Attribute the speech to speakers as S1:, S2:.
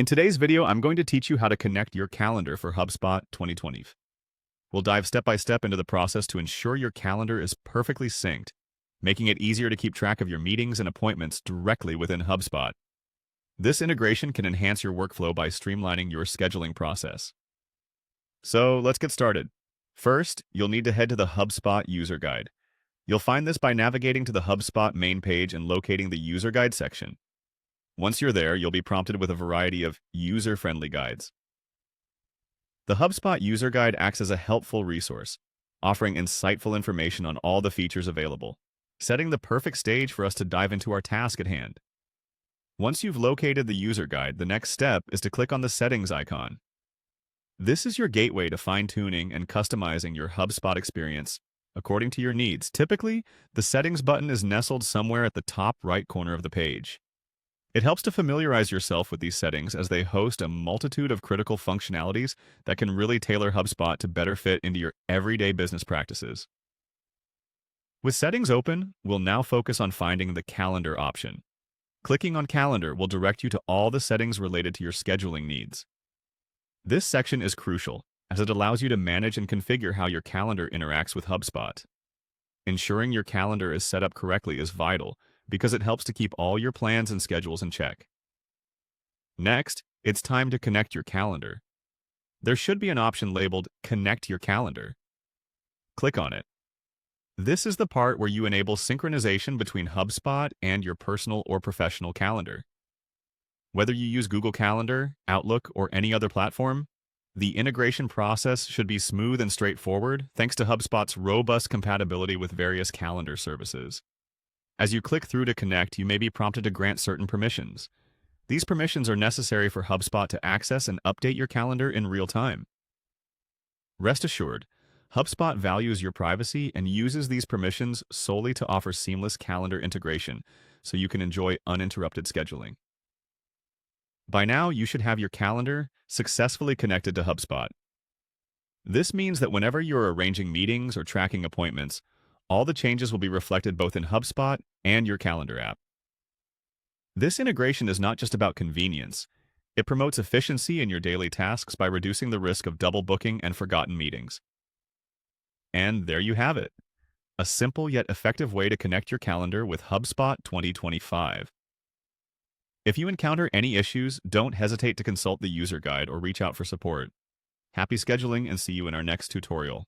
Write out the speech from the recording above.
S1: In today's video, I'm going to teach you how to connect your calendar for HubSpot 2020. We'll dive step by step into the process to ensure your calendar is perfectly synced, making it easier to keep track of your meetings and appointments directly within HubSpot. This integration can enhance your workflow by streamlining your scheduling process. So let's get started. First, you'll need to head to the HubSpot user guide. You'll find this by navigating to the HubSpot main page and locating the user guide section. Once you're there, you'll be prompted with a variety of user-friendly guides. The HubSpot user guide acts as a helpful resource, offering insightful information on all the features available, setting the perfect stage for us to dive into our task at hand. Once you've located the user guide, the next step is to click on the settings icon. This is your gateway to fine-tuning and customizing your HubSpot experience according to your needs. Typically, the settings button is nestled somewhere at the top right corner of the page. It helps to familiarize yourself with these settings as they host a multitude of critical functionalities that can really tailor HubSpot to better fit into your everyday business practices. With settings open, we'll now focus on finding the calendar option. Clicking on Calendar will direct you to all the settings related to your scheduling needs. This section is crucial as it allows you to manage and configure how your calendar interacts with HubSpot. Ensuring your calendar is set up correctly is vital, because it helps to keep all your plans and schedules in check. Next, it's time to connect your calendar. There should be an option labeled Connect Your Calendar. Click on it. This is the part where you enable synchronization between HubSpot and your personal or professional calendar. Whether you use Google Calendar, Outlook, or any other platform, the integration process should be smooth and straightforward thanks to HubSpot's robust compatibility with various calendar services. As you click through to connect, you may be prompted to grant certain permissions. These permissions are necessary for HubSpot to access and update your calendar in real time. Rest assured, HubSpot values your privacy and uses these permissions solely to offer seamless calendar integration so you can enjoy uninterrupted scheduling. By now, you should have your calendar successfully connected to HubSpot. This means that whenever you're arranging meetings or tracking appointments, all the changes will be reflected both in HubSpot and your calendar app. This integration is not just about convenience. It promotes efficiency in your daily tasks by reducing the risk of double booking and forgotten meetings. And there you have it, a simple yet effective way to connect your calendar with HubSpot 2025. If you encounter any issues, don't hesitate to consult the user guide or reach out for support. Happy scheduling and see you in our next tutorial.